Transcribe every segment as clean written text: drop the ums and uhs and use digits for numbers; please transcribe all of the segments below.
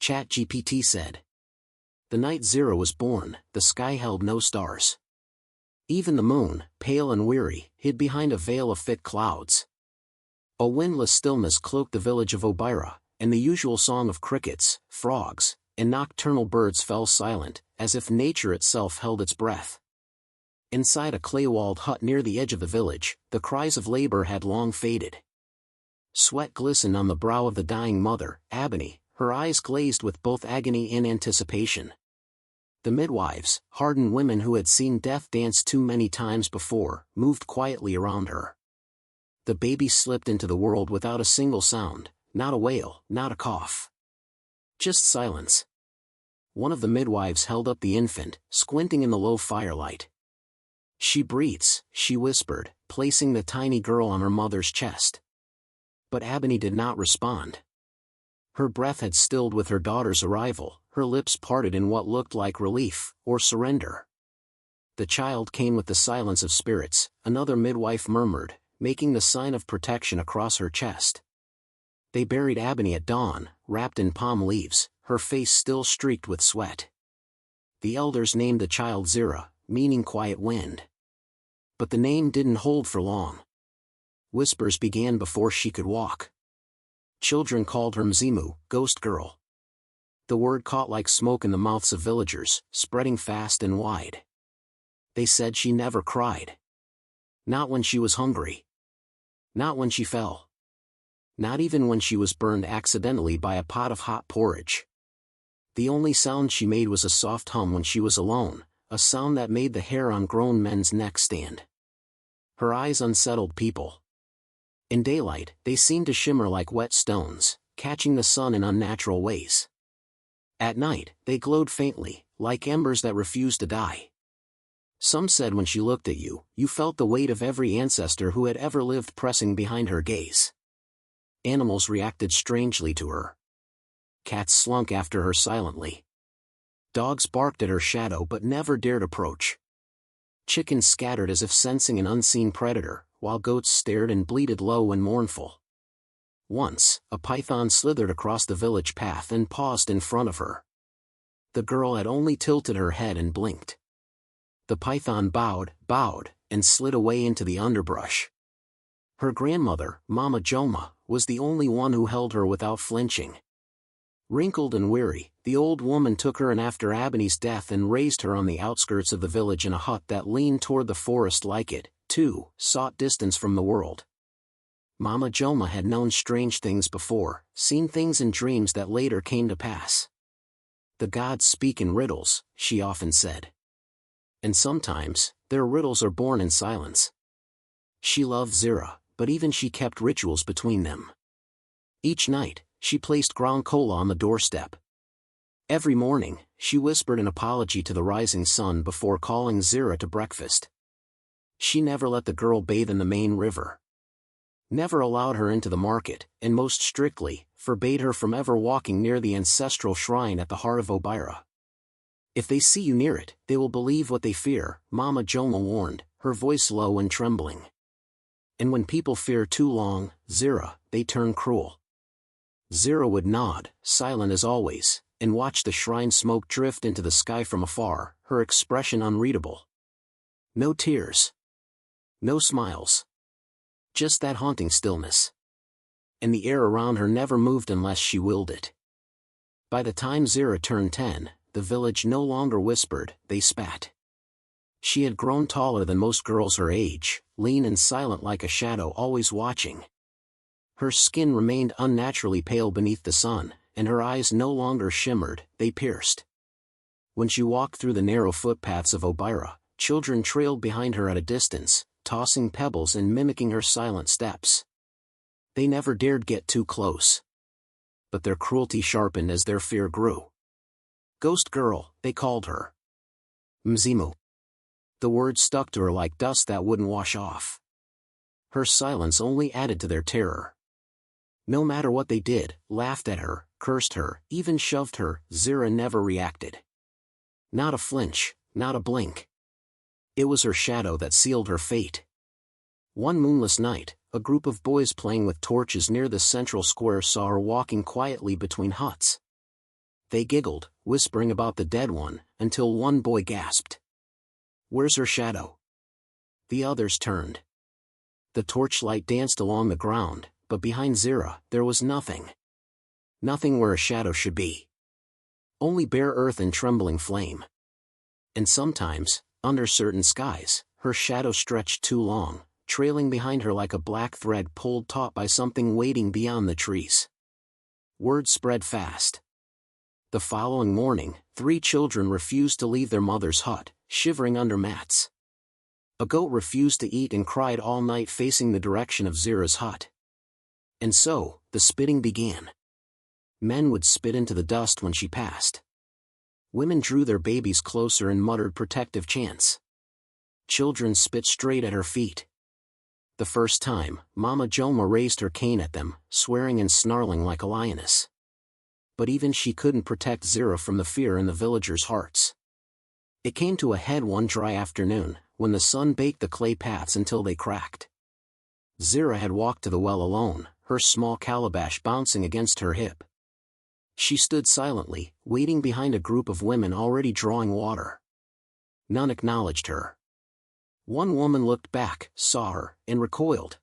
ChatGPT said. The night Zira was born, the sky held no stars. Even the moon, pale and weary, hid behind a veil of thick clouds. A windless stillness cloaked the village of Obira, and the usual song of crickets, frogs, and nocturnal birds fell silent, as if nature itself held its breath. Inside a clay-walled hut near the edge of the village, the cries of labor had long faded. Sweat glistened on the brow of the dying mother, Ebony, her eyes glazed with both agony and anticipation. The midwives, hardened women who had seen death dance too many times before, moved quietly around her. The baby slipped into the world without a single sound, not a wail, not a cough. Just silence. One of the midwives held up the infant, squinting in the low firelight. She breathes, she whispered, placing the tiny girl on her mother's chest. But Ebony did not respond. Her breath had stilled with her daughter's arrival, her lips parted in what looked like relief, or surrender. The child came with the silence of spirits, another midwife murmured, making the sign of protection across her chest. They buried Ebony at dawn, wrapped in palm leaves, her face still streaked with sweat. The elders named the child Zira, meaning quiet wind. But the name didn't hold for long. Whispers began before she could walk. Children called her Mzimu, ghost girl. The word caught like smoke in the mouths of villagers, spreading fast and wide. They said she never cried. Not when she was hungry. Not when she fell. Not even when she was burned accidentally by a pot of hot porridge. The only sound she made was a soft hum when she was alone, a sound that made the hair on grown men's necks stand. Her eyes unsettled people. In daylight, they seemed to shimmer like wet stones, catching the sun in unnatural ways. At night, they glowed faintly, like embers that refused to die. Some said when she looked at you, you felt the weight of every ancestor who had ever lived pressing behind her gaze. Animals reacted strangely to her. Cats slunk after her silently. Dogs barked at her shadow but never dared approach. Chickens scattered as if sensing an unseen predator, while goats stared and bleated low and mournful. Once, a python slithered across the village path and paused in front of her. The girl had only tilted her head and blinked. The python bowed, and slid away into the underbrush. Her grandmother, Mama Joma, was the only one who held her without flinching. Wrinkled and weary, the old woman took her in after Ebony's death and raised her on the outskirts of the village in a hut that leaned toward the forest like it, too, sought distance from the world. Mama Joma had known strange things before, seen things in dreams that later came to pass. The gods speak in riddles, she often said. And sometimes, their riddles are born in silence. She loved Zira, but even she kept rituals between them. Each night, she placed ground cola on the doorstep. Every morning, she whispered an apology to the rising sun before calling Zira to breakfast. She never let the girl bathe in the main river. Never allowed her into the market, and most strictly, forbade her from ever walking near the ancestral shrine at the heart of Obira. If they see you near it, they will believe what they fear, Mama Joma warned, her voice low and trembling. And when people fear too long, Zira, they turn cruel. Zira would nod, silent as always, and watch the shrine smoke drift into the sky from afar, her expression unreadable. No tears. No smiles. Just that haunting stillness. And the air around her never moved unless she willed it. By the time Zira turned 10, the village no longer whispered, they spat. She had grown taller than most girls her age, lean and silent like a shadow always watching. Her skin remained unnaturally pale beneath the sun, and her eyes no longer shimmered, they pierced. When she walked through the narrow footpaths of Obira, children trailed behind her at a distance, tossing pebbles and mimicking her silent steps. They never dared get too close. But their cruelty sharpened as their fear grew. Ghost girl, they called her. Mzimu. The word stuck to her like dust that wouldn't wash off. Her silence only added to their terror. No matter what they did, laughed at her, cursed her, even shoved her, Zira never reacted. Not a flinch, not a blink. It was her shadow that sealed her fate. One moonless night, a group of boys playing with torches near the central square saw her walking quietly between huts. They giggled, whispering about the dead one, until one boy gasped. "Where's her shadow?" The others turned. The torchlight danced along the ground, but behind Zira, there was nothing. Nothing where a shadow should be. Only bare earth and trembling flame. And sometimes, under certain skies, her shadow stretched too long, trailing behind her like a black thread pulled taut by something waiting beyond the trees. Word spread fast. The following morning, 3 children refused to leave their mother's hut, shivering under mats. A goat refused to eat and cried all night facing the direction of Zira's hut. And so, the spitting began. Men would spit into the dust when she passed. Women drew their babies closer and muttered protective chants. Children spit straight at her feet. The first time, Mama Joma raised her cane at them, swearing and snarling like a lioness. But even she couldn't protect Zira from the fear in the villagers' hearts. It came to a head one dry afternoon, when the sun baked the clay paths until they cracked. Zira had walked to the well alone, her small calabash bouncing against her hip. She stood silently, waiting behind a group of women already drawing water. None acknowledged her. One woman looked back, saw her, and recoiled.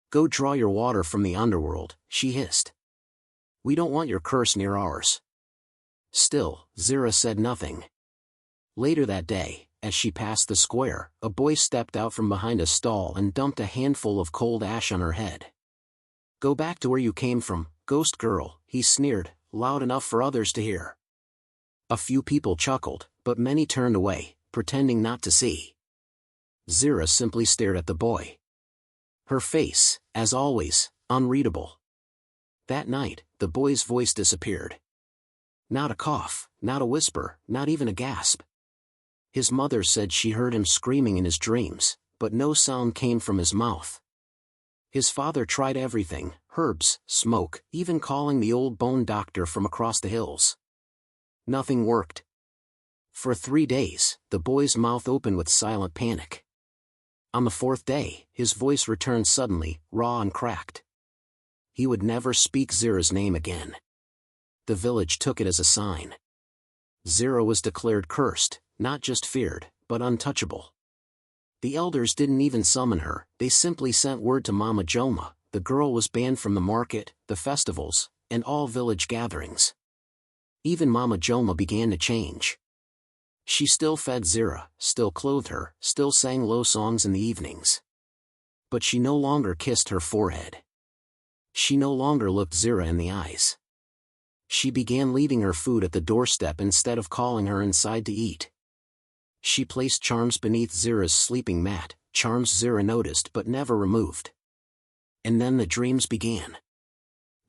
"Go draw your water from the underworld," she hissed. "We don't want your curse near ours." Still, Zira said nothing. Later that day, as she passed the square, a boy stepped out from behind a stall and dumped a handful of cold ash on her head. "Go back to where you came from, ghost girl," he sneered, loud enough for others to hear. A few people chuckled, but many turned away, pretending not to see. Zira simply stared at the boy. Her face, as always, unreadable. That night, the boy's voice disappeared. Not a cough, not a whisper, not even a gasp. His mother said she heard him screaming in his dreams, but no sound came from his mouth. His father tried everything, herbs, smoke, even calling the old bone doctor from across the hills. Nothing worked. For 3 days, the boy's mouth opened with silent panic. On the 4th day, his voice returned suddenly, raw and cracked. He would never speak Zira's name again. The village took it as a sign. Zira was declared cursed, not just feared, but untouchable. The elders didn't even summon her, they simply sent word to Mama Joma. The girl was banned from the market, the festivals, and all village gatherings. Even Mama Joma began to change. She still fed Zira, still clothed her, still sang low songs in the evenings. But she no longer kissed her forehead. She no longer looked Zira in the eyes. She began leaving her food at the doorstep instead of calling her inside to eat. She placed charms beneath Zira's sleeping mat, charms Zira noticed but never removed. And then the dreams began.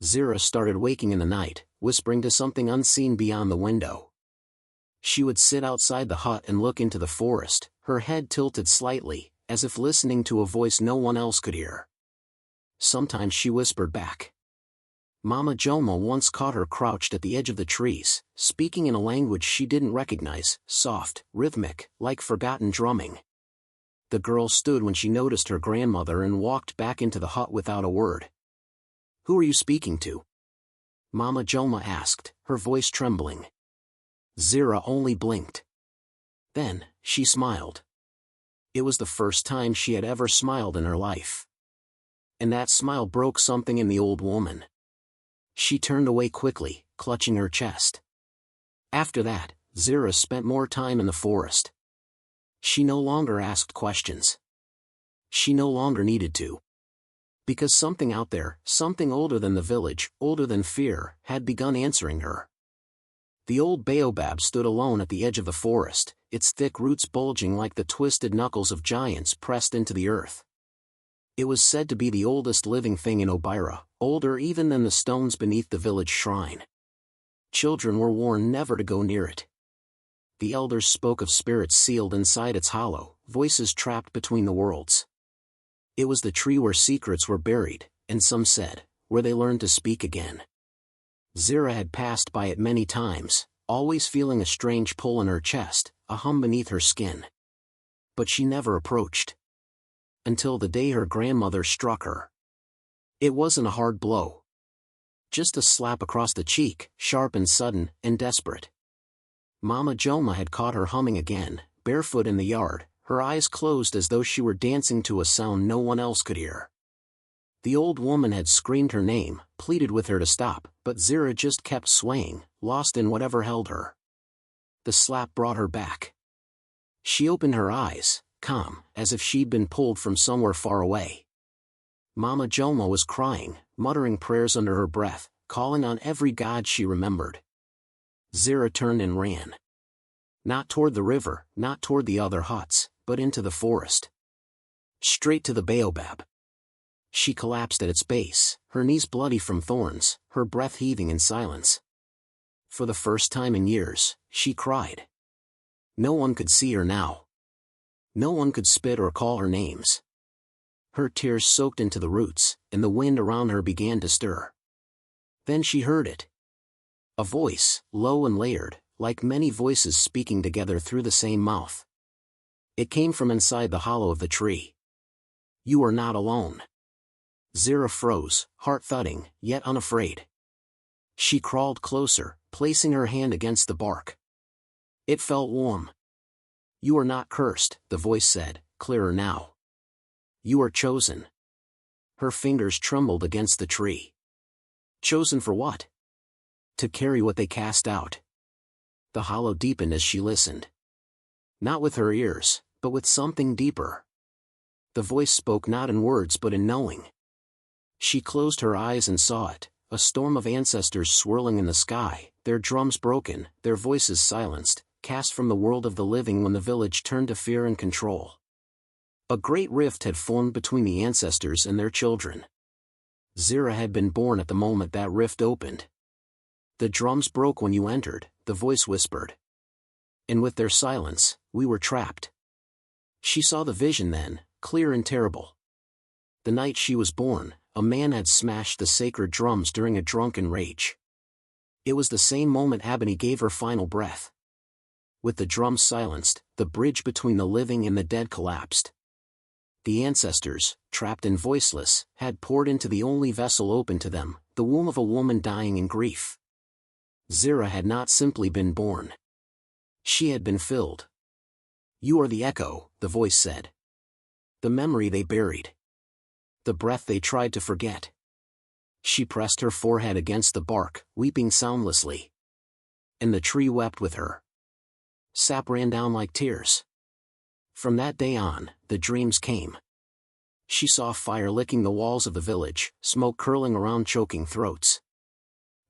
Zira started waking in the night, whispering to something unseen beyond the window. She would sit outside the hut and look into the forest, her head tilted slightly, as if listening to a voice no one else could hear. Sometimes she whispered back. Mama Joma once caught her crouched at the edge of the trees, speaking in a language she didn't recognize, soft, rhythmic, like forgotten drumming. The girl stood when she noticed her grandmother and walked back into the hut without a word. "Who are you speaking to?" Mama Joma asked, her voice trembling. Zira only blinked. Then, she smiled. It was the first time she had ever smiled in her life. And that smile broke something in the old woman. She turned away quickly, clutching her chest. After that, Zira spent more time in the forest. She no longer asked questions. She no longer needed to. Because something out there, something older than the village, older than fear, had begun answering her. The old baobab stood alone at the edge of the forest, its thick roots bulging like the twisted knuckles of giants pressed into the earth. It was said to be the oldest living thing in Obira, older even than the stones beneath the village shrine. Children were warned never to go near it. The elders spoke of spirits sealed inside its hollow, voices trapped between the worlds. It was the tree where secrets were buried, and some said, where they learned to speak again. Zira had passed by it many times, always feeling a strange pull in her chest, a hum beneath her skin. But she never approached. Until the day her grandmother struck her. It wasn't a hard blow. Just a slap across the cheek, sharp and sudden, and desperate. Mama Joma had caught her humming again, barefoot in the yard, her eyes closed as though she were dancing to a sound no one else could hear. The old woman had screamed her name, pleaded with her to stop, but Zira just kept swaying, lost in whatever held her. The slap brought her back. She opened her eyes, calm, as if she'd been pulled from somewhere far away. Mama Joma was crying, muttering prayers under her breath, calling on every god she remembered. Zira turned and ran. Not toward the river, not toward the other huts, but into the forest. Straight to the baobab. She collapsed at its base, her knees bloody from thorns, her breath heaving in silence. For the first time in years, she cried. No one could see her now. No one could spit or call her names. Her tears soaked into the roots, and the wind around her began to stir. Then she heard it. A voice, low and layered, like many voices speaking together through the same mouth. It came from inside the hollow of the tree. You are not alone. Zira froze, heart thudding, yet unafraid. She crawled closer, placing her hand against the bark. It felt warm. You are not cursed, the voice said, clearer now. You are chosen. Her fingers trembled against the tree. Chosen for what? To carry what they cast out. The hollow deepened as she listened. Not with her ears, but with something deeper. The voice spoke not in words but in knowing. She closed her eyes and saw it, a storm of ancestors swirling in the sky, their drums broken, their voices silenced, cast from the world of the living when the village turned to fear and control. A great rift had formed between the ancestors and their children. Zira had been born at the moment that rift opened. The drums broke when you entered, the voice whispered. And with their silence, we were trapped. She saw the vision then, clear and terrible. The night she was born, a man had smashed the sacred drums during a drunken rage. It was the same moment Abani gave her final breath. With the drums silenced, the bridge between the living and the dead collapsed. The ancestors, trapped and voiceless, had poured into the only vessel open to them, the womb of a woman dying in grief. Zira had not simply been born. She had been filled. You are the echo, the voice said. The memory they buried. The breath they tried to forget. She pressed her forehead against the bark, weeping soundlessly. And the tree wept with her. Sap ran down like tears. From that day on, the dreams came. She saw fire licking the walls of the village, smoke curling around choking throats.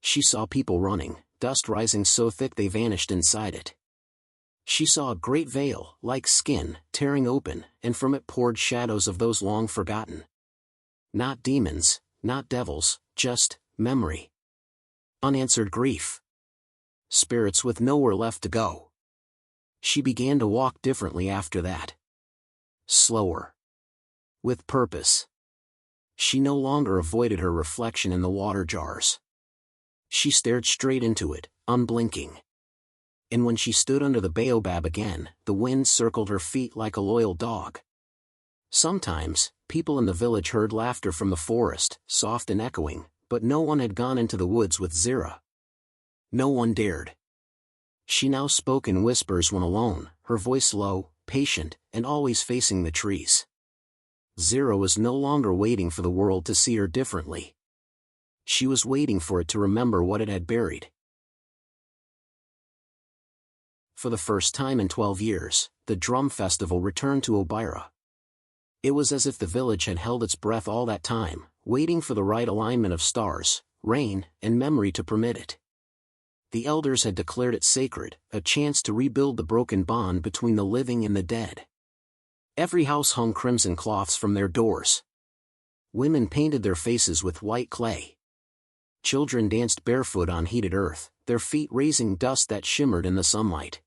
She saw people running, dust rising so thick they vanished inside it. She saw a great veil, like skin, tearing open, and from it poured shadows of those long forgotten. Not demons, not devils, just memory. Unanswered grief. Spirits with nowhere left to go. She began to walk differently after that. Slower. With purpose. She no longer avoided her reflection in the water jars. She stared straight into it, unblinking. And when she stood under the baobab again, the wind circled her feet like a loyal dog. Sometimes, people in the village heard laughter from the forest, soft and echoing, but no one had gone into the woods with Zira. No one dared. She now spoke in whispers when alone, her voice low, patient, and always facing the trees. Zira was no longer waiting for the world to see her differently. She was waiting for it to remember what it had buried. For the first time in 12 years, the drum festival returned to Obira. It was as if the village had held its breath all that time, waiting for the right alignment of stars, rain, and memory to permit it. The elders had declared it sacred, a chance to rebuild the broken bond between the living and the dead. Every house hung crimson cloths from their doors. Women painted their faces with white clay. Children danced barefoot on heated earth, their feet raising dust that shimmered in the sunlight.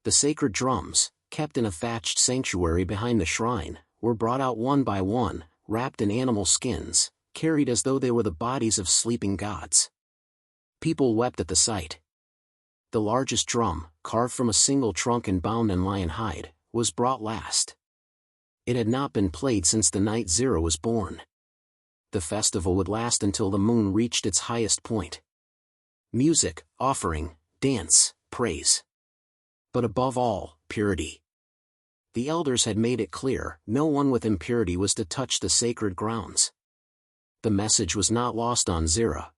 The sacred drums, kept in a thatched sanctuary behind the shrine, were brought out one by one, wrapped in animal skins, carried as though they were the bodies of sleeping gods. People wept at the sight. The largest drum, carved from a single trunk and bound in lion hide, was brought last. It had not been played since the night Zira was born. The festival would last until the moon reached its highest point. Music, offering, dance, praise. But above all, purity. The elders had made it clear, no one with impurity was to touch the sacred grounds. The message was not lost on Zira.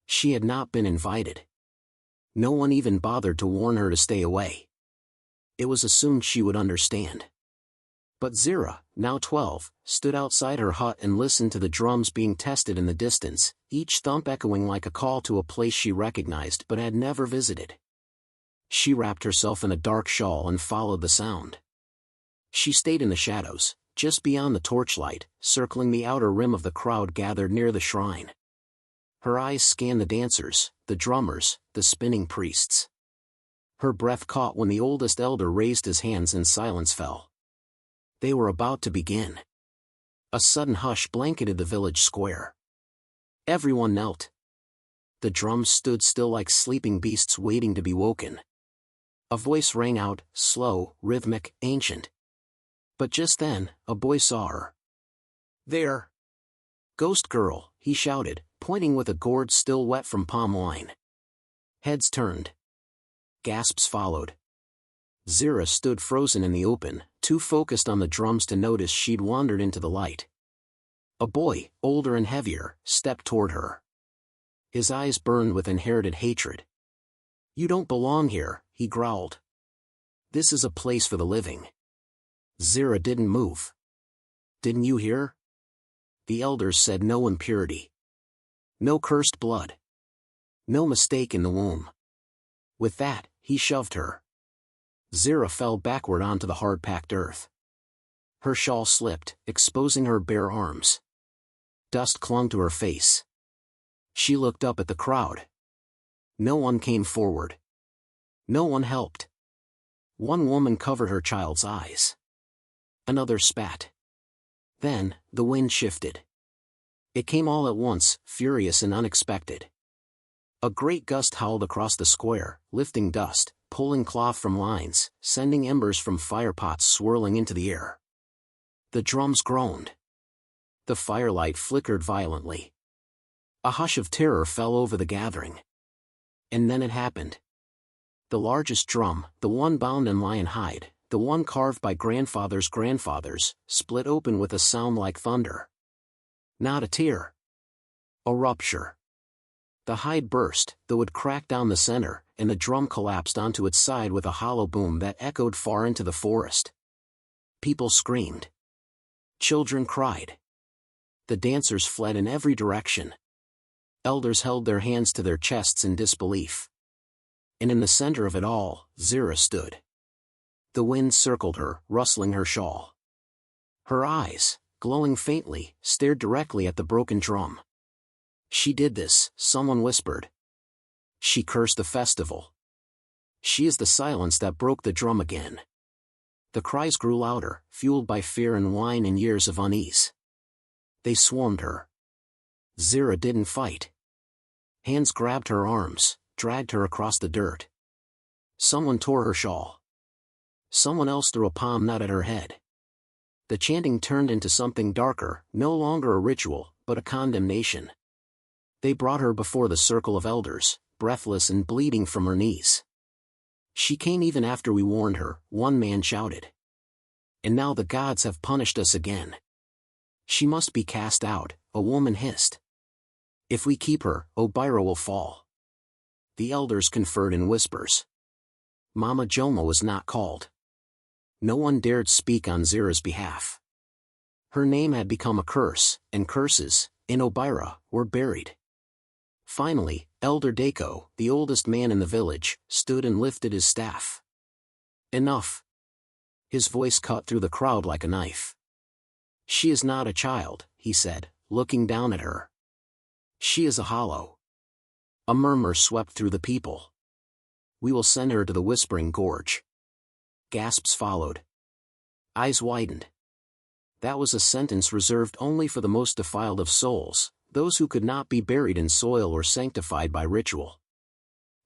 She had not been invited. No one even bothered to warn her to stay away. It was assumed she would understand. But Zira, now 12, stood outside her hut and listened to the drums being tested in the distance, each thump echoing like a call to a place she recognized but had never visited. She wrapped herself in a dark shawl and followed the sound. She stayed in the shadows, just beyond the torchlight, circling the outer rim of the crowd gathered near the shrine. Her eyes scanned the dancers, the drummers, the spinning priests. Her breath caught when the oldest elder raised his hands and silence fell. They were about to begin. A sudden hush blanketed the village square. Everyone knelt. The drums stood still like sleeping beasts waiting to be woken. A voice rang out, slow, rhythmic, ancient. But just then, a boy saw her. "There! Ghost girl," he shouted, pointing with a gourd still wet from palm wine. Heads turned. Gasps followed. Zira stood frozen in the open, too focused on the drums to notice she'd wandered into the light. A boy, older and heavier, stepped toward her. His eyes burned with inherited hatred. "You don't belong here," he growled. "This is a place for the living." Zira didn't move. "Didn't you hear?" The elders said no impurity. No cursed blood. No mistake in the womb. With that, he shoved her. Zira fell backward onto the hard-packed earth. Her shawl slipped, exposing her bare arms. Dust clung to her face. She looked up at the crowd. No one came forward. No one helped. One woman covered her child's eyes. Another spat. Then, the wind shifted. It came all at once, furious and unexpected. A great gust howled across the square, lifting dust, pulling cloth from lines, sending embers from firepots swirling into the air. The drums groaned. The firelight flickered violently. A hush of terror fell over the gathering. And then it happened. The largest drum, the one bound in lion hide, the one carved by grandfathers' grandfathers, split open with a sound like thunder. Not a tear. A rupture. The hide burst, the wood cracked down the center, and the drum collapsed onto its side with a hollow boom that echoed far into the forest. People screamed. Children cried. The dancers fled in every direction. Elders held their hands to their chests in disbelief. And in the center of it all, Zira stood. The wind circled her, rustling her shawl. Her eyes, glowing faintly, stared directly at the broken drum. "She did this," someone whispered. "She cursed the festival. She is the silence that broke the drum again." The cries grew louder, fueled by fear and wine and years of unease. They swarmed her. Zira didn't fight. Hands grabbed her arms, dragged her across the dirt. Someone tore her shawl. Someone else threw a palm nut at her head. The chanting turned into something darker, no longer a ritual, but a condemnation. They brought her before the circle of elders, breathless and bleeding from her knees. "She came even after we warned her," one man shouted. "And now the gods have punished us again. She must be cast out," a woman hissed. "If we keep her, Obira will fall." The elders conferred in whispers. Mama Joma was not called. No one dared speak on Zira's behalf. Her name had become a curse, and curses, in Obira, were buried. Finally, Elder Dako, the oldest man in the village, stood and lifted his staff. "Enough." His voice cut through the crowd like a knife. "She is not a child," he said, looking down at her. "She is a hollow." A murmur swept through the people. "We will send her to the Whispering Gorge." Gasps followed. Eyes widened. That was a sentence reserved only for the most defiled of souls, those who could not be buried in soil or sanctified by ritual.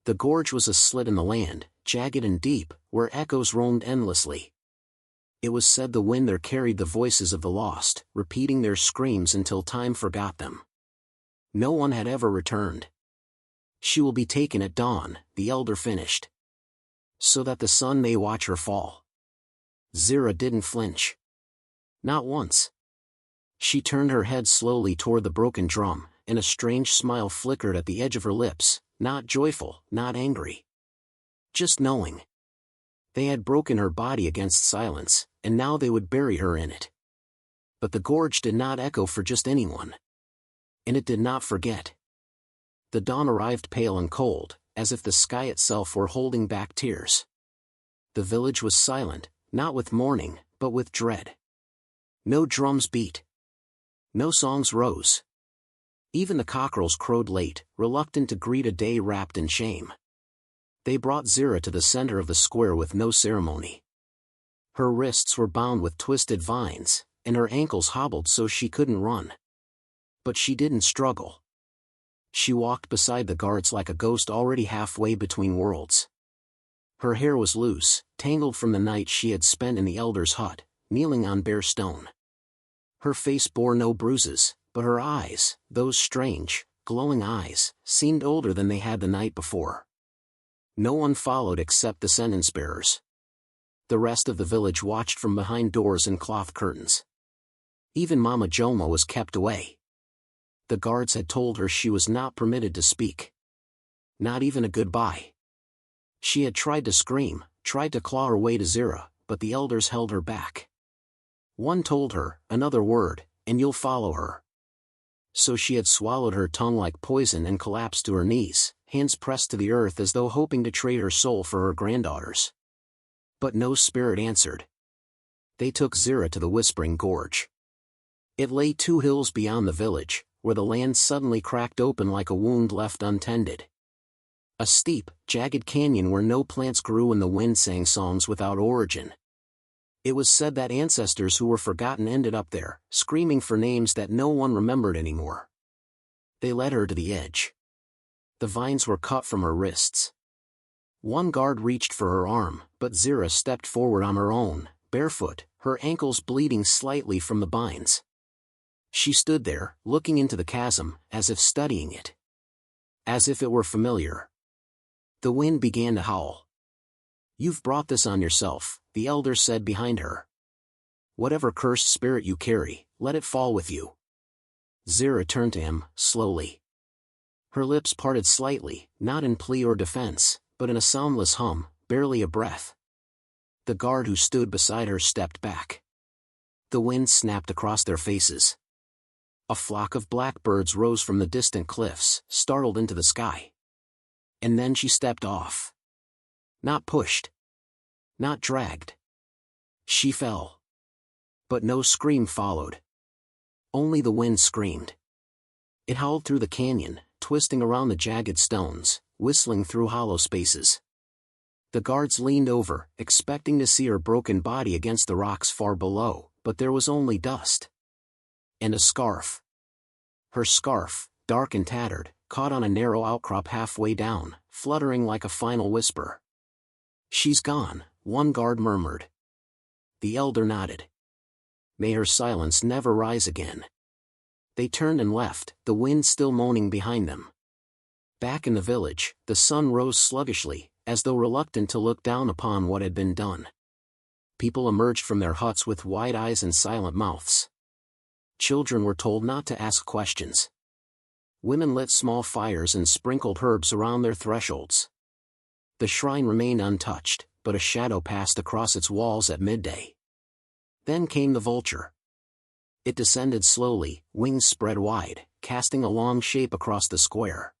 The gorge was a slit in the land, jagged and deep, where echoes roamed endlessly. It was said the wind there carried the voices of the lost, repeating their screams until time forgot them. No one had ever returned. She will be taken at dawn, the elder finished, so that the sun may watch her fall. Zira didn't flinch. Not once. She turned her head slowly toward the broken drum, and a strange smile flickered at the edge of her lips, not joyful, not angry. Just knowing. They had broken her body against silence, and now they would bury her in it. But the gorge did not echo for just anyone. And it did not forget. The dawn arrived pale and cold, as if the sky itself were holding back tears. The village was silent, not with mourning, but with dread. No drums beat. No songs rose. Even the cockerels crowed late, reluctant to greet a day wrapped in shame. They brought Zira to the center of the square with no ceremony. Her wrists were bound with twisted vines, and her ankles hobbled so she couldn't run. But she didn't struggle. She walked beside the guards like a ghost already halfway between worlds. Her hair was loose, tangled from the night she had spent in the elder's hut, kneeling on bare stone. Her face bore no bruises, but her eyes, those strange, glowing eyes, seemed older than they had the night before. No one followed except the sentence-bearers. The rest of the village watched from behind doors and cloth curtains. Even Mama Joma was kept away. The guards had told her she was not permitted to speak. Not even a goodbye. She had tried to scream, tried to claw her way to Zira, but the elders held her back. One told her, "Another word, and you'll follow her." So she had swallowed her tongue like poison and collapsed to her knees, hands pressed to the earth as though hoping to trade her soul for her granddaughters. But no spirit answered. They took Zira to the Whispering Gorge. It lay 2 hills beyond the village, where the land suddenly cracked open like a wound left untended. A steep, jagged canyon where no plants grew and the wind sang songs without origin. It was said that ancestors who were forgotten ended up there, screaming for names that no one remembered anymore. They led her to the edge. The vines were cut from her wrists. One guard reached for her arm, but Zira stepped forward on her own, barefoot, her ankles bleeding slightly from the binds. She stood there, looking into the chasm, as if studying it. As if it were familiar. The wind began to howl. "You've brought this on yourself," the elder said behind her. "Whatever cursed spirit you carry, let it fall with you." Zira turned to him, slowly. Her lips parted slightly, not in plea or defense, but in a soundless hum, barely a breath. The guard who stood beside her stepped back. The wind snapped across their faces. A flock of blackbirds rose from the distant cliffs, startled into the sky. And then she stepped off. Not pushed. Not dragged. She fell. But no scream followed. Only the wind screamed. It howled through the canyon, twisting around the jagged stones, whistling through hollow spaces. The guards leaned over, expecting to see her broken body against the rocks far below, but there was only dust. And a scarf. Her scarf, dark and tattered, caught on a narrow outcrop halfway down, fluttering like a final whisper. "She's gone," one guard murmured. The elder nodded. "May her silence never rise again." They turned and left, the wind still moaning behind them. Back in the village, the sun rose sluggishly, as though reluctant to look down upon what had been done. People emerged from their huts with wide eyes and silent mouths. Children were told not to ask questions. Women lit small fires and sprinkled herbs around their thresholds. The shrine remained untouched, but a shadow passed across its walls at midday. Then came the vulture. It descended slowly, wings spread wide, casting a long shape across the square.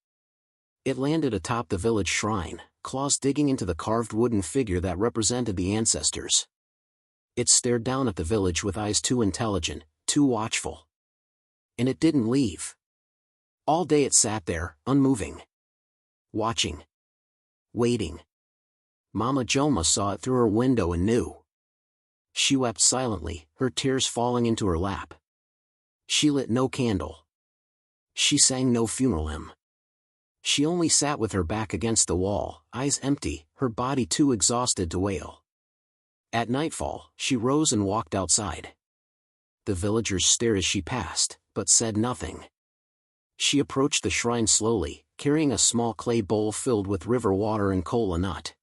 It landed atop the village shrine, claws digging into the carved wooden figure that represented the ancestors. It stared down at the village with eyes too intelligent, too watchful. And it didn't leave. All day it sat there, unmoving. Watching. Waiting. Mama Joma saw it through her window and knew. She wept silently, her tears falling into her lap. She lit no candle. She sang no funeral hymn. She only sat with her back against the wall, eyes empty, her body too exhausted to wail. At nightfall, she rose and walked outside. The villagers stared as she passed, but said nothing. She approached the shrine slowly, carrying a small clay bowl filled with river water and kola nut.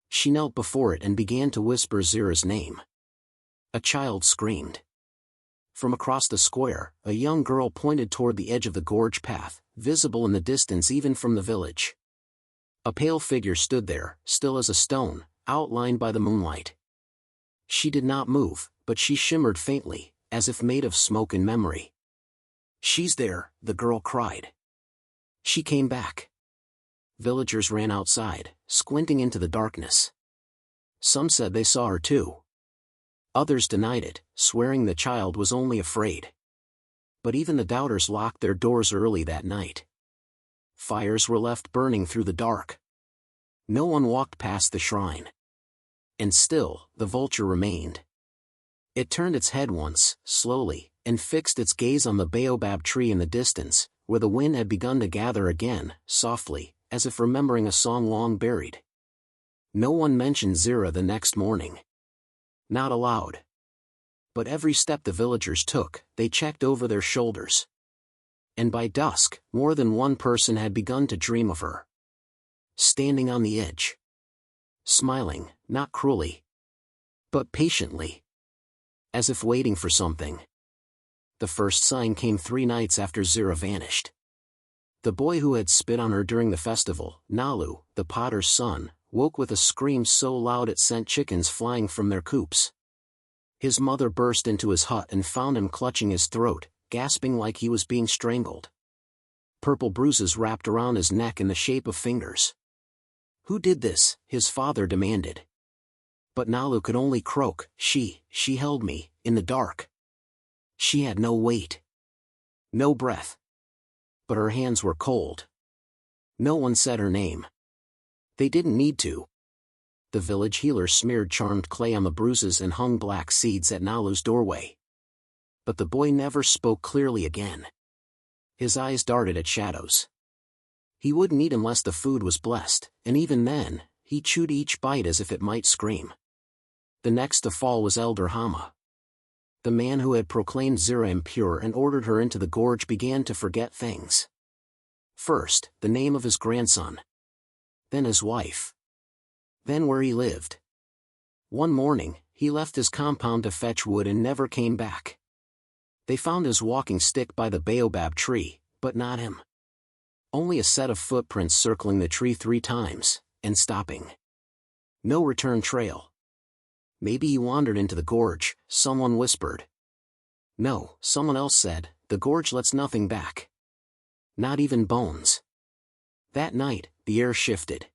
She knelt before it and began to whisper Zira's name. A child screamed. From across the square, a young girl pointed toward the edge of the gorge path, visible in the distance even from the village. A pale figure stood there, still as a stone, outlined by the moonlight. She did not move, but she shimmered faintly, as if made of smoke and memory. "She's there," the girl cried. She came back. Villagers ran outside, squinting into the darkness. Some said they saw her too. Others denied it, swearing the child was only afraid. But even the doubters locked their doors early that night. Fires were left burning through the dark. No one walked past the shrine. And still, the vulture remained. It turned its head once, slowly, and fixed its gaze on the baobab tree in the distance, where the wind had begun to gather again, softly, as if remembering a song long buried. No one mentioned Zira the next morning. Not aloud. But every step the villagers took, they checked over their shoulders. And by dusk, more than one person had begun to dream of her. Standing on the edge. Smiling, not cruelly, but patiently. As if waiting for something. The first sign came 3 nights after Zira vanished. The boy who had spit on her during the festival, Nalu, the potter's son, woke with a scream so loud it sent chickens flying from their coops. His mother burst into his hut and found him clutching his throat, gasping like he was being strangled. Purple bruises wrapped around his neck in the shape of fingers. "Who did this?" his father demanded. But Nalu could only croak. She held me, in the dark. She had no weight. No breath. But her hands were cold. No one said her name. They didn't need to. The village healer smeared charmed clay on the bruises and hung black seeds at Nalu's doorway. But the boy never spoke clearly again. His eyes darted at shadows. He wouldn't eat unless the food was blessed, and even then, he chewed each bite as if it might scream. The next to fall was Elder Hama. The man who had proclaimed Zira impure and ordered her into the gorge began to forget things. First, the name of his grandson. Then his wife. Then where he lived. One morning, he left his compound to fetch wood and never came back. They found his walking stick by the baobab tree, but not him. Only a set of footprints circling the tree 3 times, and stopping. No return trail. Maybe he wandered into the gorge, someone whispered. No, someone else said, the gorge lets nothing back. Not even bones. That night, the air shifted.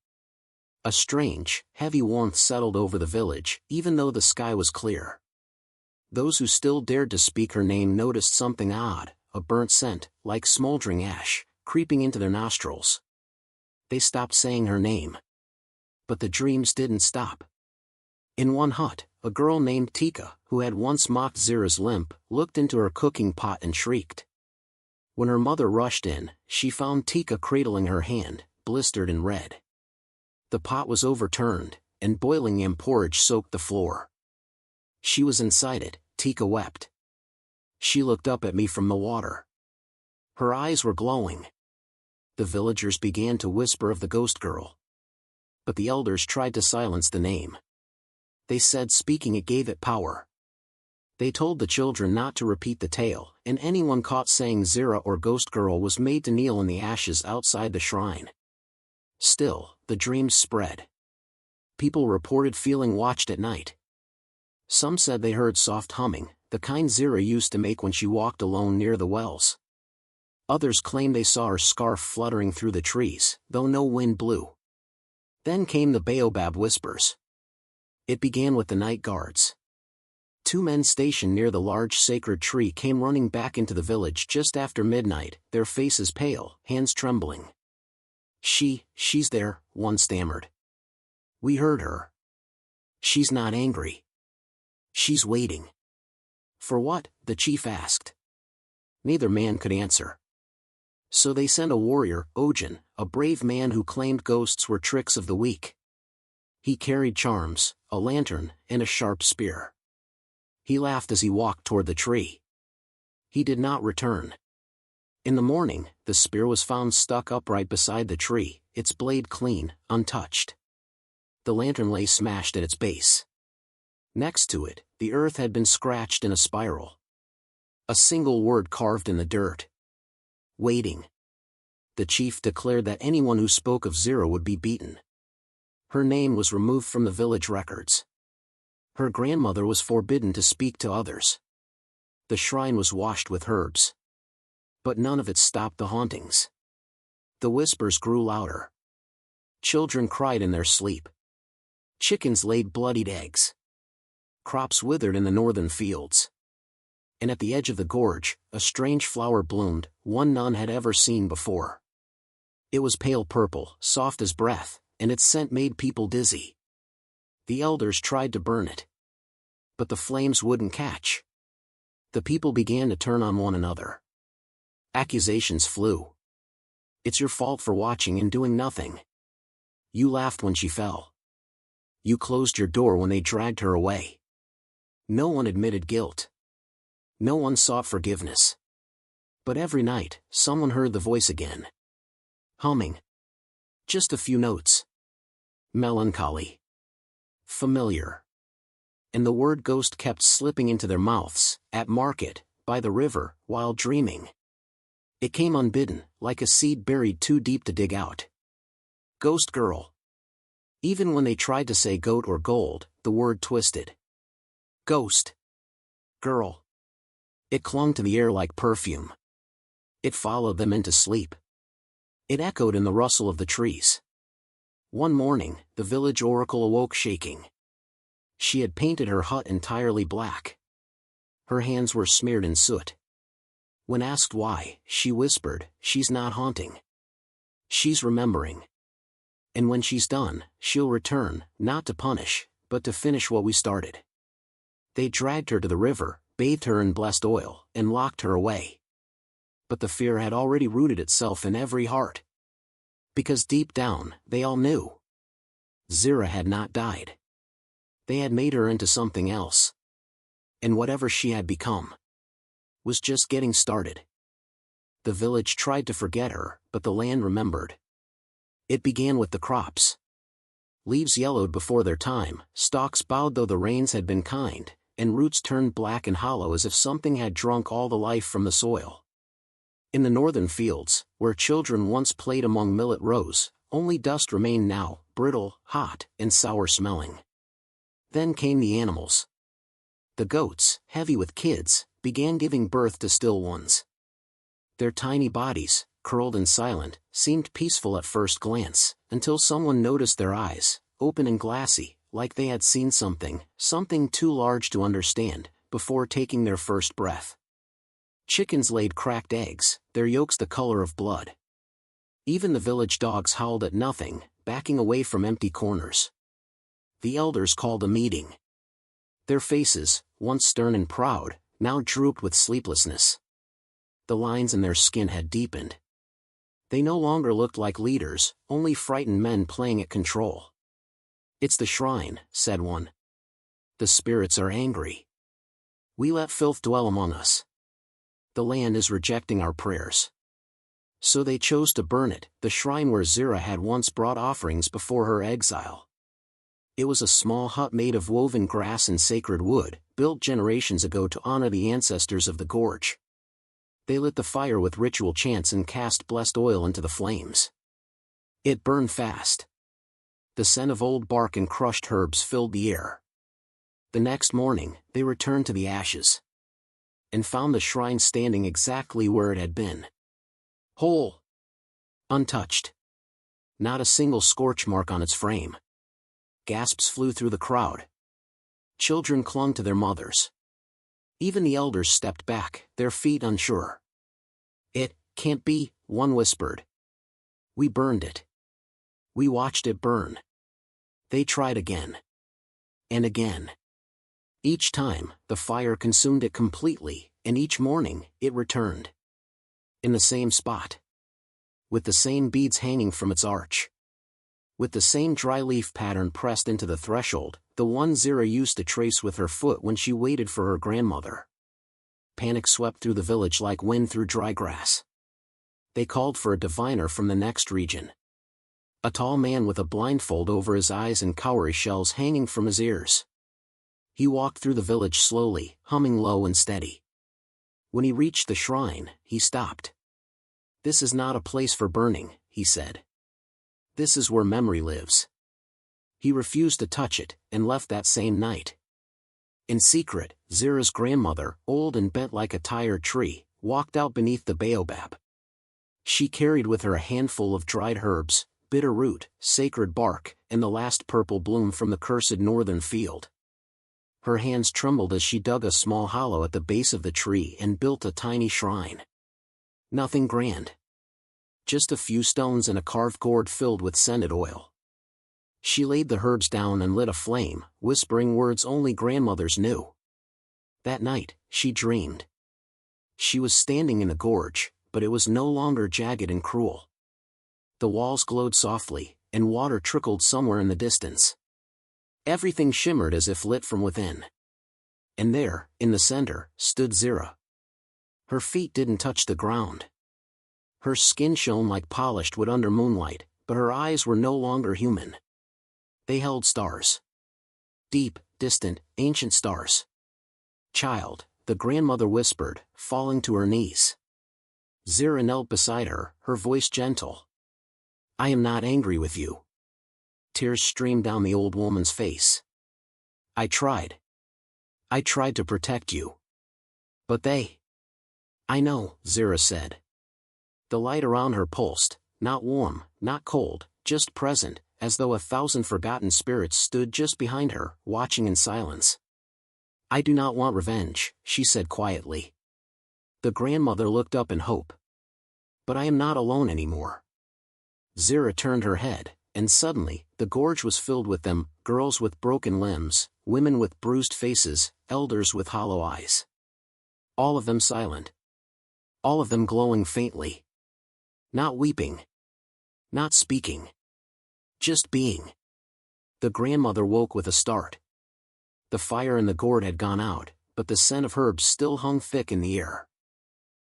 A strange, heavy warmth settled over the village, even though the sky was clear. Those who still dared to speak her name noticed something odd, a burnt scent, like smoldering ash, creeping into their nostrils. They stopped saying her name. But the dreams didn't stop. In one hut, a girl named Tika, who had once mocked Zira's limp, looked into her cooking pot and shrieked. When her mother rushed in, she found Tika cradling her hand, blistered and red. The pot was overturned, and boiling yam porridge soaked the floor. She was inside it. Tika wept. She looked up at me from the water. Her eyes were glowing. The villagers began to whisper of the ghost girl. But the elders tried to silence the name. They said speaking it gave it power. They told the children not to repeat the tale, and anyone caught saying Zira or ghost girl was made to kneel in the ashes outside the shrine. Still, the dreams spread. People reported feeling watched at night. Some said they heard soft humming, the kind Zira used to make when she walked alone near the wells. Others claimed they saw her scarf fluttering through the trees, though no wind blew. Then came the baobab whispers. It began with the night guards. 2 men stationed near the large sacred tree came running back into the village just after midnight, their faces pale, hands trembling. She's there," one stammered. "We heard her. She's not angry. She's waiting." "For what?" the chief asked. Neither man could answer. So they sent a warrior, Ojin, a brave man who claimed ghosts were tricks of the weak. He carried charms, a lantern, and a sharp spear. He laughed as he walked toward the tree. He did not return. In the morning, the spear was found stuck upright beside the tree, its blade clean, untouched. The lantern lay smashed at its base. Next to it, the earth had been scratched in a spiral. A single word carved in the dirt. Waiting. The chief declared that anyone who spoke of Zira would be beaten. Her name was removed from the village records. Her grandmother was forbidden to speak to others. The shrine was washed with herbs. But none of it stopped the hauntings. The whispers grew louder. Children cried in their sleep. Chickens laid bloodied eggs. Crops withered in the northern fields. And at the edge of the gorge, a strange flower bloomed, one none had ever seen before. It was pale purple, soft as breath, and its scent made people dizzy. The elders tried to burn it. But the flames wouldn't catch. The people began to turn on one another. Accusations flew. It's your fault for watching and doing nothing. You laughed when she fell. You closed your door when they dragged her away. No one admitted guilt. No one sought forgiveness. But every night, someone heard the voice again. Humming. Just a few notes. Melancholy. Familiar. And the word ghost kept slipping into their mouths, at market, by the river, while dreaming. It came unbidden, like a seed buried too deep to dig out. Ghost girl. Even when they tried to say goat or gold, the word twisted. Ghost. Girl. It clung to the air like perfume. It followed them into sleep. It echoed in the rustle of the trees. One morning, the village oracle awoke shaking. She had painted her hut entirely black. Her hands were smeared in soot. When asked why, she whispered, "She's not haunting. She's remembering. And when she's done, she'll return, not to punish, but to finish what we started." They dragged her to the river, bathed her in blessed oil, and locked her away. But the fear had already rooted itself in every heart. Because deep down, they all knew. Zira had not died. They had made her into something else. And whatever she had become was just getting started. The village tried to forget her, but the land remembered. It began with the crops. Leaves yellowed before their time, stalks bowed though the rains had been kind, and roots turned black and hollow as if something had drunk all the life from the soil. In the northern fields, where children once played among millet rows, only dust remained now, brittle, hot, and sour-smelling. Then came the animals. The goats, heavy with kids, began giving birth to still ones. Their tiny bodies, curled and silent, seemed peaceful at first glance, until someone noticed their eyes, open and glassy, like they had seen something too large to understand, before taking their first breath. Chickens laid cracked eggs, their yolks the color of blood. Even the village dogs howled at nothing, backing away from empty corners. The elders called a meeting. Their faces, once stern and proud, now drooped with sleeplessness. The lines in their skin had deepened. They no longer looked like leaders, only frightened men playing at control. "It's the shrine," said one. "The spirits are angry. We let filth dwell among us. The land is rejecting our prayers." So they chose to burn it, the shrine where Zira had once brought offerings before her exile. It was a small hut made of woven grass and sacred wood, built generations ago to honor the ancestors of the gorge. They lit the fire with ritual chants and cast blessed oil into the flames. It burned fast. The scent of old bark and crushed herbs filled the air. The next morning, they returned to the ashes. And found the shrine standing exactly where it had been. Whole. Untouched. Not a single scorch mark on its frame. Gasps flew through the crowd. Children clung to their mothers. Even the elders stepped back, their feet unsure. "It can't be," one whispered. "We burned it. We watched it burn." They tried again. And again. Each time, the fire consumed it completely, and each morning, it returned. In the same spot. With the same beads hanging from its arch. with the same dry leaf pattern pressed into the threshold, the one Zira used to trace with her foot when she waited for her grandmother. Panic swept through the village like wind through dry grass. They called for a diviner from the next region. A tall man with a blindfold over his eyes and cowrie shells hanging from his ears. He walked through the village slowly, humming low and steady. When he reached the shrine, he stopped. "This is not a place for burning," he said. "This is where memory lives." He refused to touch it, and left that same night. In secret, Zira's grandmother, old and bent like a tired tree, walked out beneath the baobab. She carried with her a handful of dried herbs, bitter root, sacred bark, and the last purple bloom from the cursed northern field. Her hands trembled as she dug a small hollow at the base of the tree and built a tiny shrine. Nothing grand. Just a few stones and a carved gourd filled with scented oil. She laid the herbs down and lit a flame, whispering words only grandmothers knew. That night, she dreamed. She was standing in a gorge, but it was no longer jagged and cruel. The walls glowed softly, and water trickled somewhere in the distance. Everything shimmered as if lit from within. And there, in the center, stood Zira. Her feet didn't touch the ground. Her skin shone like polished wood under moonlight, but her eyes were no longer human. They held stars. Deep, distant, ancient stars. "Child," the grandmother whispered, falling to her knees. Zira knelt beside her, her voice gentle. "I am not angry with you." Tears streamed down the old woman's face. I tried to protect you. But they—" "I know," Zira said. The light around her pulsed, not warm, not cold, just present, as though 1,000 forgotten spirits stood just behind her, watching in silence. "I do not want revenge," she said quietly. The grandmother looked up in hope. "But I am not alone anymore." Zira turned her head, and suddenly, the gorge was filled with them, girls with broken limbs, women with bruised faces, elders with hollow eyes. All of them silent. All of them glowing faintly. Not weeping. Not speaking. Just being. The grandmother woke with a start. The fire in the gourd had gone out, but the scent of herbs still hung thick in the air.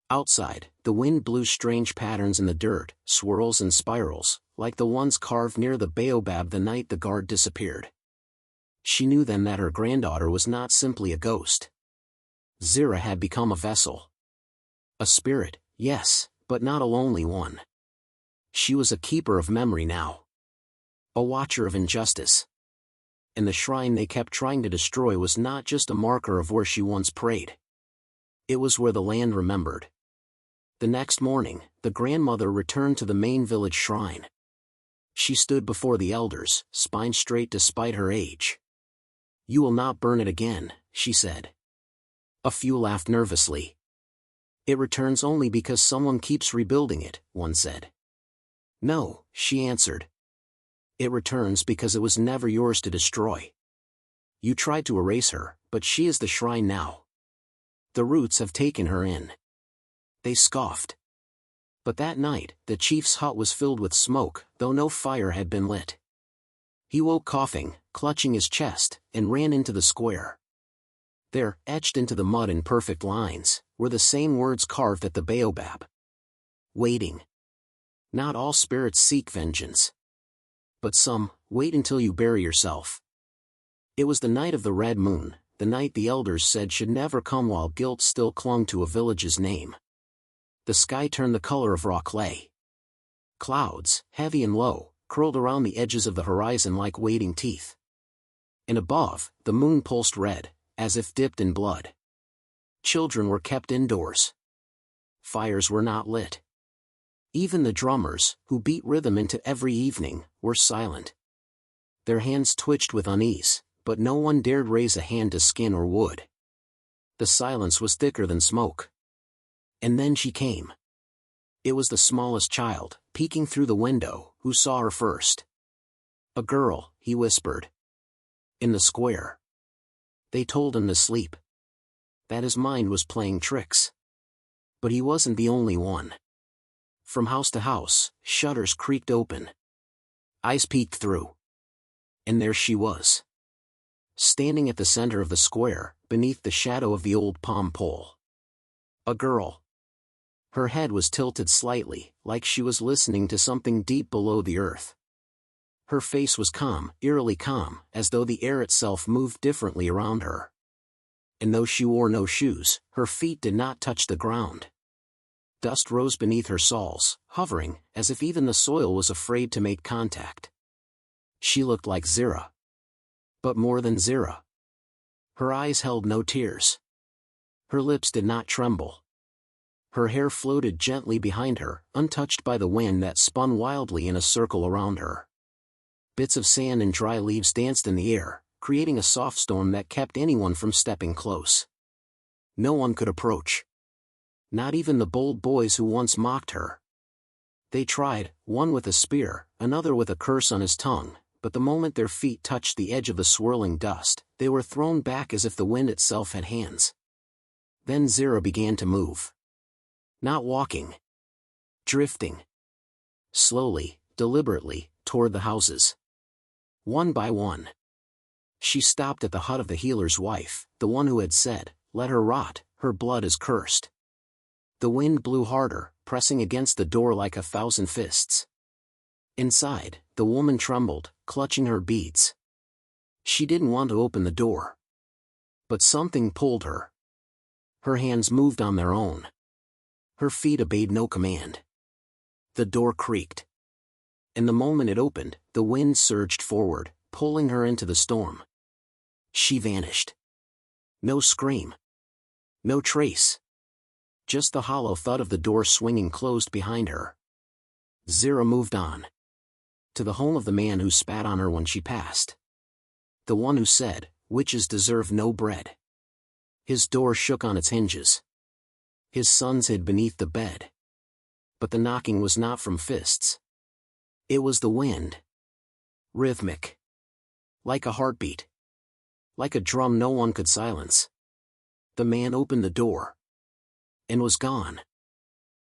Outside, the wind blew strange patterns in the dirt, swirls and spirals, like the ones carved near the baobab the night the guard disappeared. She knew then that her granddaughter was not simply a ghost. Zira had become a vessel. A spirit, yes, but not a lonely one. She was a keeper of memory now. A watcher of injustice. And the shrine they kept trying to destroy was not just a marker of where she once prayed. It was where the land remembered. The next morning, the grandmother returned to the main village shrine. She stood before the elders, spine straight despite her age. "You will not burn it again," she said. A few laughed nervously. "It returns only because someone keeps rebuilding it," one said. "No," she answered. "It returns because it was never yours to destroy. You tried to erase her, but she is the shrine now. The roots have taken her in." They scoffed. But that night, the chief's hut was filled with smoke, though no fire had been lit. He woke coughing, clutching his chest, and ran into the square. There, etched into the mud in perfect lines, were the same words carved at the baobab. Waiting. Not all spirits seek vengeance. But some, wait until you bury yourself. It was the night of the red moon, the night the elders said should never come while guilt still clung to a village's name. The sky turned the color of raw clay. Clouds, heavy and low, curled around the edges of the horizon like waiting teeth. And above, the moon pulsed red, as if dipped in blood. Children were kept indoors. Fires were not lit. Even the drummers, who beat rhythm into every evening, were silent. Their hands twitched with unease, but no one dared raise a hand to skin or wood. The silence was thicker than smoke. And then she came. It was the smallest child, peeking through the window, who saw her first. "A girl," he whispered. "In the square." They told him to sleep. That his mind was playing tricks. But he wasn't the only one. From house to house, shutters creaked open. Eyes peeked through. And there she was. Standing at the center of the square, beneath the shadow of the old palm pole. A girl. Her head was tilted slightly, like she was listening to something deep below the earth. Her face was calm, eerily calm, as though the air itself moved differently around her. And though she wore no shoes, her feet did not touch the ground. Dust rose beneath her soles, hovering, as if even the soil was afraid to make contact. She looked like Zira. But more than Zira. Her eyes held no tears. Her lips did not tremble. Her hair floated gently behind her, untouched by the wind that spun wildly in a circle around her. Bits of sand and dry leaves danced in the air, creating a soft storm that kept anyone from stepping close. No one could approach. Not even the bold boys who once mocked her. They tried, one with a spear, another with a curse on his tongue, but the moment their feet touched the edge of the swirling dust, they were thrown back as if the wind itself had hands. Then Zira began to move. Not walking. Drifting. Slowly, deliberately, toward the houses. One by one. She stopped at the hut of the healer's wife, the one who had said, "Let her rot, her blood is cursed." The wind blew harder, pressing against the door like 1,000 fists. Inside, the woman trembled, clutching her beads. She didn't want to open the door. But something pulled her. Her hands moved on their own. Her feet obeyed no command. The door creaked. And the moment it opened, the wind surged forward, pulling her into the storm. She vanished. No scream. No trace. Just the hollow thud of the door swinging closed behind her. Zira moved on. To the home of the man who spat on her when she passed. The one who said, "Witches deserve no bread." His door shook on its hinges. His sons hid beneath the bed. But the knocking was not from fists. It was the wind. Rhythmic. Like a heartbeat. Like a drum no one could silence. The man opened the door. And was gone.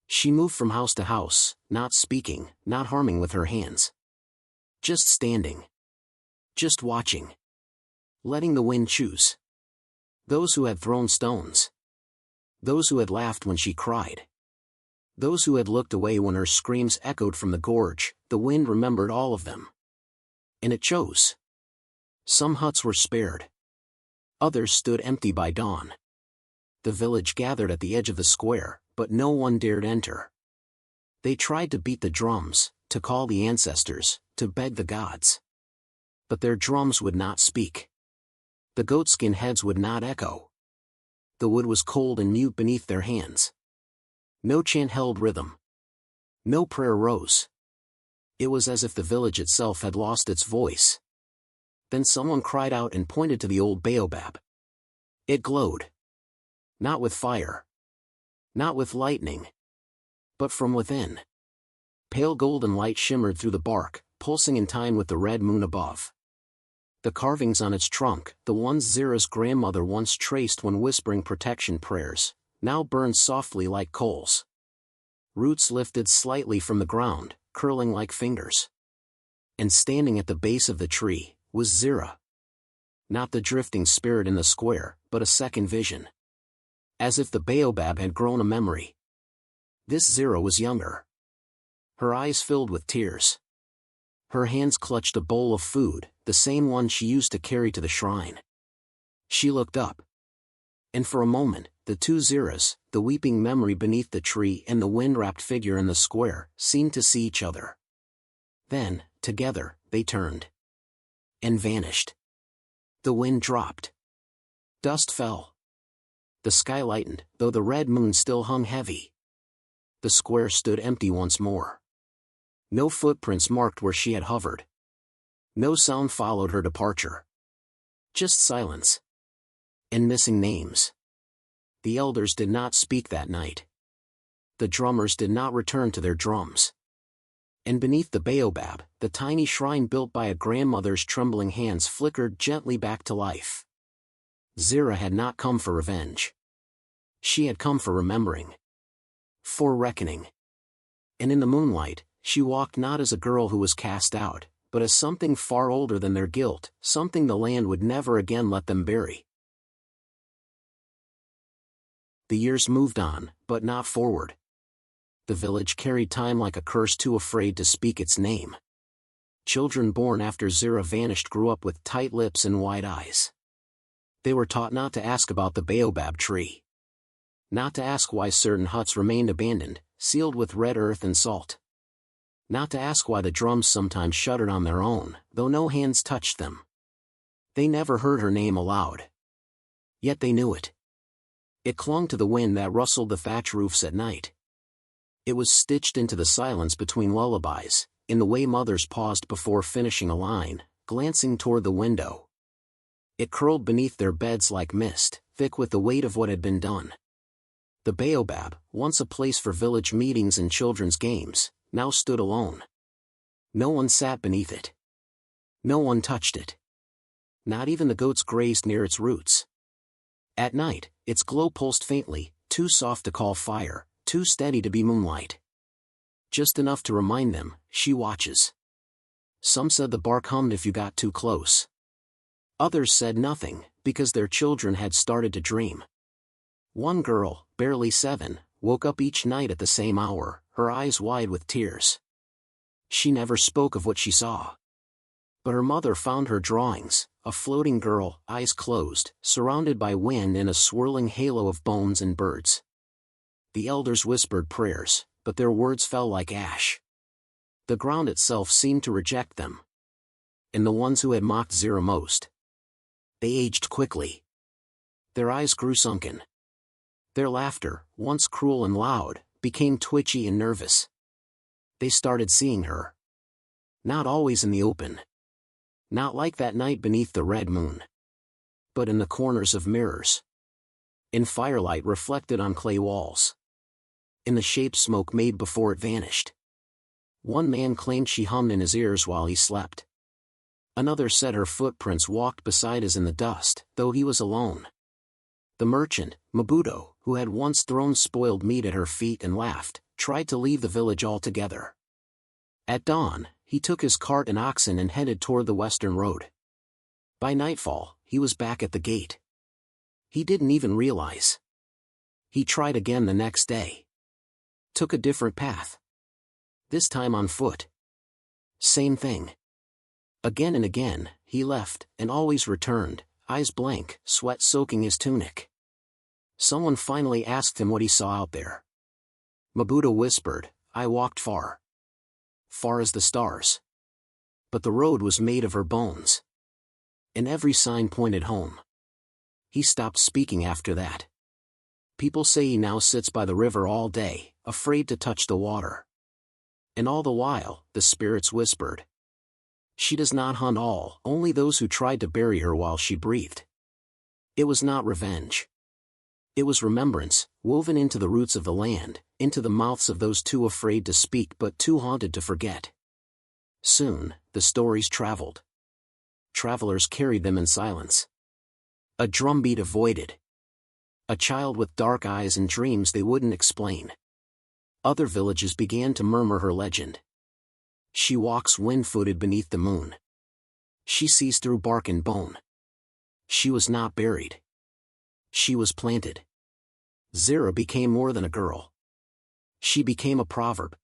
She moved from house to house, not speaking, not harming with her hands. Just standing. Just watching. Letting the wind choose. Those who had thrown stones. Those who had laughed when she cried. Those who had looked away when her screams echoed from the gorge, the wind remembered all of them. And it chose. Some huts were spared. Others stood empty by dawn. The village gathered at the edge of the square, but no one dared enter. They tried to beat the drums, to call the ancestors, to beg the gods. But their drums would not speak. The goatskin heads would not echo. The wood was cold and mute beneath their hands. No chant held rhythm. No prayer rose. It was as if the village itself had lost its voice. Then someone cried out and pointed to the old baobab. It glowed. Not with fire. Not with lightning. But from within. Pale golden light shimmered through the bark, pulsing in time with the red moon above. The carvings on its trunk, the ones Zira's grandmother once traced when whispering protection prayers, now burned softly like coals. Roots lifted slightly from the ground, curling like fingers. And standing at the base of the tree, was Zira. Not the drifting spirit in the square, but a second vision. As if the baobab had grown a memory. This Zira was younger. Her eyes filled with tears. Her hands clutched a bowl of food, the same one she used to carry to the shrine. She looked up. And for a moment, the two Ziras, the weeping memory beneath the tree and the wind-wrapped figure in the square, seemed to see each other. Then, together, they turned. And vanished. The wind dropped. Dust fell. The sky lightened, though the red moon still hung heavy. The square stood empty once more. No footprints marked where she had hovered. No sound followed her departure. Just silence. And missing names. The elders did not speak that night. The drummers did not return to their drums. And beneath the baobab, the tiny shrine built by a grandmother's trembling hands flickered gently back to life. Zira had not come for revenge. She had come for remembering. For reckoning. And in the moonlight, she walked not as a girl who was cast out, but as something far older than their guilt, something the land would never again let them bury. The years moved on, but not forward. The village carried time like a curse, too afraid to speak its name. Children born after Zira vanished grew up with tight lips and wide eyes. They were taught not to ask about the baobab tree. Not to ask why certain huts remained abandoned, sealed with red earth and salt. Not to ask why the drums sometimes shuddered on their own, though no hands touched them. They never heard her name aloud. Yet they knew it. It clung to the wind that rustled the thatch roofs at night. It was stitched into the silence between lullabies, in the way mothers paused before finishing a line, glancing toward the window. It curled beneath their beds like mist, thick with the weight of what had been done. The baobab, once a place for village meetings and children's games, now stood alone. No one sat beneath it. No one touched it. Not even the goats grazed near its roots. At night, its glow pulsed faintly, too soft to call fire, too steady to be moonlight. Just enough to remind them, she watches. Some said the bark hummed if you got too close. Others said nothing, because their children had started to dream. One girl, barely 7, woke up each night at the same hour, her eyes wide with tears. She never spoke of what she saw. But her mother found her drawings, a floating girl, eyes closed, surrounded by wind in a swirling halo of bones and birds. The elders whispered prayers, but their words fell like ash. The ground itself seemed to reject them. And the ones who had mocked Zira most. They aged quickly. Their eyes grew sunken. Their laughter, once cruel and loud, became twitchy and nervous. They started seeing her. Not always in the open. Not like that night beneath the red moon. But in the corners of mirrors. In firelight reflected on clay walls. In the shape smoke made before it vanished. One man claimed she hummed in his ears while he slept. Another said her footprints walked beside his in the dust, though he was alone. The merchant, Mabuto, who had once thrown spoiled meat at her feet and laughed, tried to leave the village altogether. At dawn, he took his cart and oxen and headed toward the western road. By nightfall, he was back at the gate. He didn't even realize. He tried again the next day. Took a different path. This time on foot. Same thing. Again and again, he left, and always returned, eyes blank, sweat soaking his tunic. Someone finally asked him what he saw out there. Mabuto whispered, "I walked far. Far as the stars. But the road was made of her bones." And every sign pointed home. He stopped speaking after that. People say he now sits by the river all day, afraid to touch the water. And all the while, the spirits whispered. She does not hunt all, only those who tried to bury her while she breathed. It was not revenge. It was remembrance, woven into the roots of the land, into the mouths of those too afraid to speak but too haunted to forget. Soon, the stories traveled. Travelers carried them in silence. A drumbeat avoided. A child with dark eyes and dreams they wouldn't explain. Other villages began to murmur her legend. She walks wind-footed beneath the moon. She sees through bark and bone. She was not buried. She was planted. Zira became more than a girl. She became a proverb.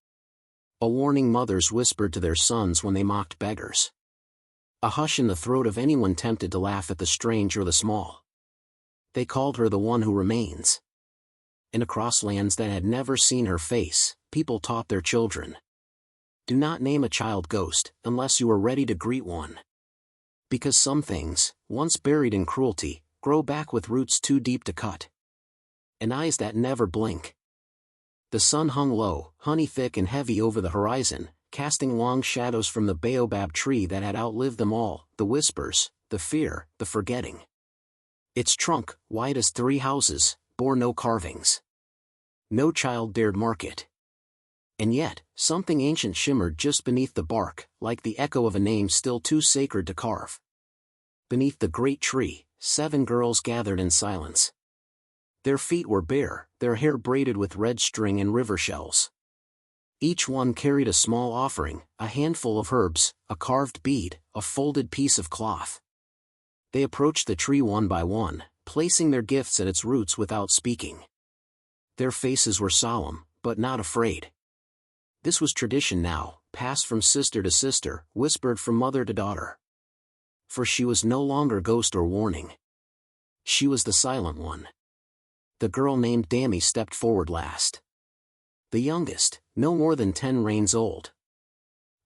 A warning mothers whispered to their sons when they mocked beggars. A hush in the throat of anyone tempted to laugh at the strange or the small. They called her the one who remains. And across lands that had never seen her face, people taught their children. Do not name a child ghost, unless you are ready to greet one. Because some things, once buried in cruelty, grow back with roots too deep to cut. And eyes that never blink. The sun hung low, honey thick and heavy over the horizon, casting long shadows from the baobab tree that had outlived them all, the whispers, the fear, the forgetting. Its trunk, wide as 3 houses, bore no carvings. No child dared mark it. And yet, something ancient shimmered just beneath the bark, like the echo of a name still too sacred to carve. Beneath the great tree, 7 girls gathered in silence. Their feet were bare, their hair braided with red string and river shells. Each one carried a small offering, a handful of herbs, a carved bead, a folded piece of cloth. They approached the tree one by one, placing their gifts at its roots without speaking. Their faces were solemn, but not afraid. This was tradition now, passed from sister to sister, whispered from mother to daughter. For she was no longer ghost or warning. She was the silent one. The girl named Dammy stepped forward last. The youngest, no more than 10 reigns old.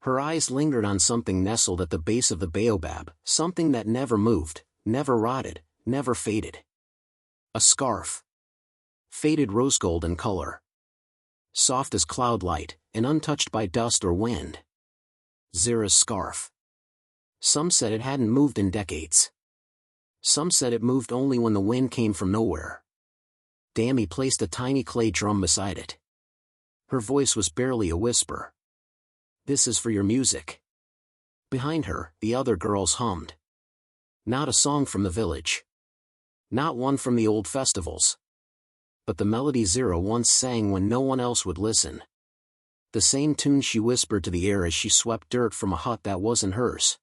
Her eyes lingered on something nestled at the base of the baobab, something that never moved, never rotted, never faded. A scarf. Faded rose gold in color. Soft as cloud light, and untouched by dust or wind. Zira's scarf. Some said it hadn't moved in decades. Some said it moved only when the wind came from nowhere. Dammy placed a tiny clay drum beside it. Her voice was barely a whisper. "This is for your music." Behind her, the other girls hummed. Not a song from the village. Not one from the old festivals. But the melody Zira once sang when no one else would listen. The same tune she whispered to the air as she swept dirt from a hut that wasn't hers.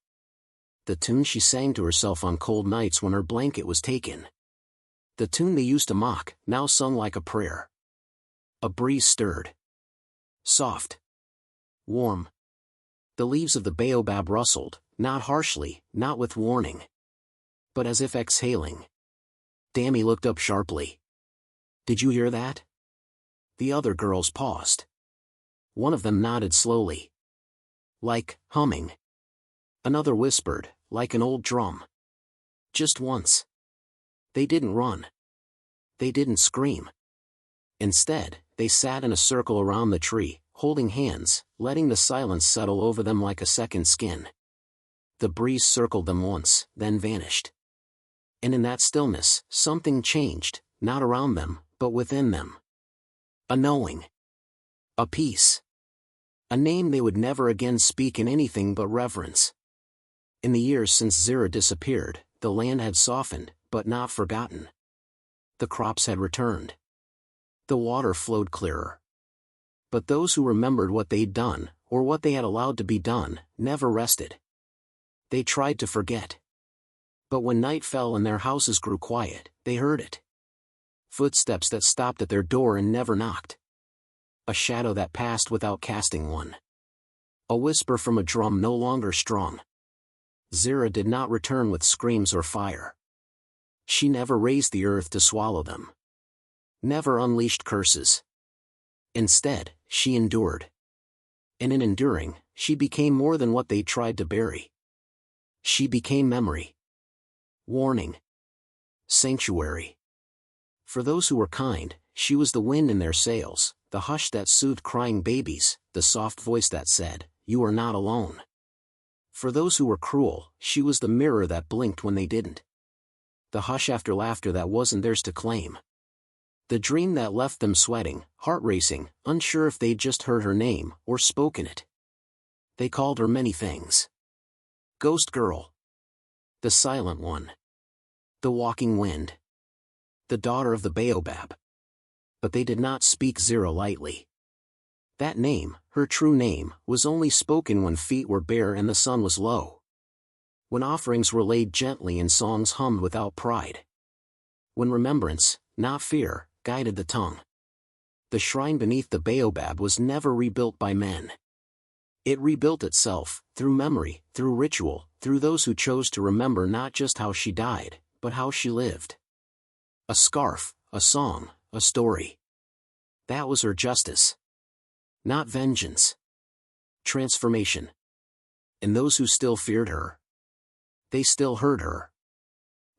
The tune she sang to herself on cold nights when her blanket was taken. The tune they used to mock, now sung like a prayer. A breeze stirred. Soft. Warm. The leaves of the baobab rustled, not harshly, not with warning. But as if exhaling. Dammy looked up sharply. "Did you hear that?" The other girls paused. One of them nodded slowly. "Like, humming." Another whispered, "Like an old drum." Just once. They didn't run. They didn't scream. Instead, they sat in a circle around the tree, holding hands, letting the silence settle over them like a second skin. The breeze circled them once, then vanished. And in that stillness, something changed, not around them, but within them. A knowing. A peace. A name they would never again speak in anything but reverence. In the years since Zira disappeared, the land had softened, but not forgotten. The crops had returned. The water flowed clearer. But those who remembered what they'd done, or what they had allowed to be done, never rested. They tried to forget. But when night fell and their houses grew quiet, they heard it. Footsteps that stopped at their door and never knocked. A shadow that passed without casting one. A whisper from a drum no longer strung. Zira did not return with screams or fire. She never raised the earth to swallow them. Never unleashed curses. Instead, she endured. And in enduring, she became more than what they tried to bury. She became memory. Warning. Sanctuary. For those who were kind, she was the wind in their sails, the hush that soothed crying babies, the soft voice that said, "You are not alone." For those who were cruel, she was the mirror that blinked when they didn't. The hush after laughter that wasn't theirs to claim. The dream that left them sweating, heart racing, unsure if they'd just heard her name, or spoken it. They called her many things. Ghost Girl. The Silent One. The Walking Wind. The Daughter of the Baobab. But they did not speak Zira lightly. That name, her true name, was only spoken when feet were bare and the sun was low. When offerings were laid gently and songs hummed without pride. When remembrance, not fear, guided the tongue. The shrine beneath the baobab was never rebuilt by men. It rebuilt itself, through memory, through ritual, through those who chose to remember not just how she died, but how she lived. A scarf, a song, a story. That was her justice. Not vengeance. Transformation. And those who still feared her. They still heard her.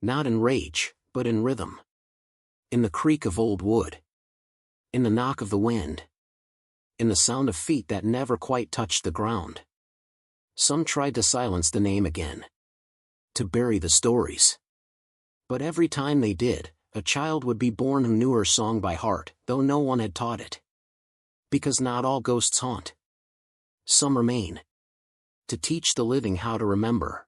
Not in rage, but in rhythm. In the creak of old wood. In the knock of the wind. In the sound of feet that never quite touched the ground. Some tried to silence the name again. To bury the stories. But every time they did, a child would be born who knew her song by heart, though no one had taught it. Because not all ghosts haunt. Some remain. To teach the living how to remember.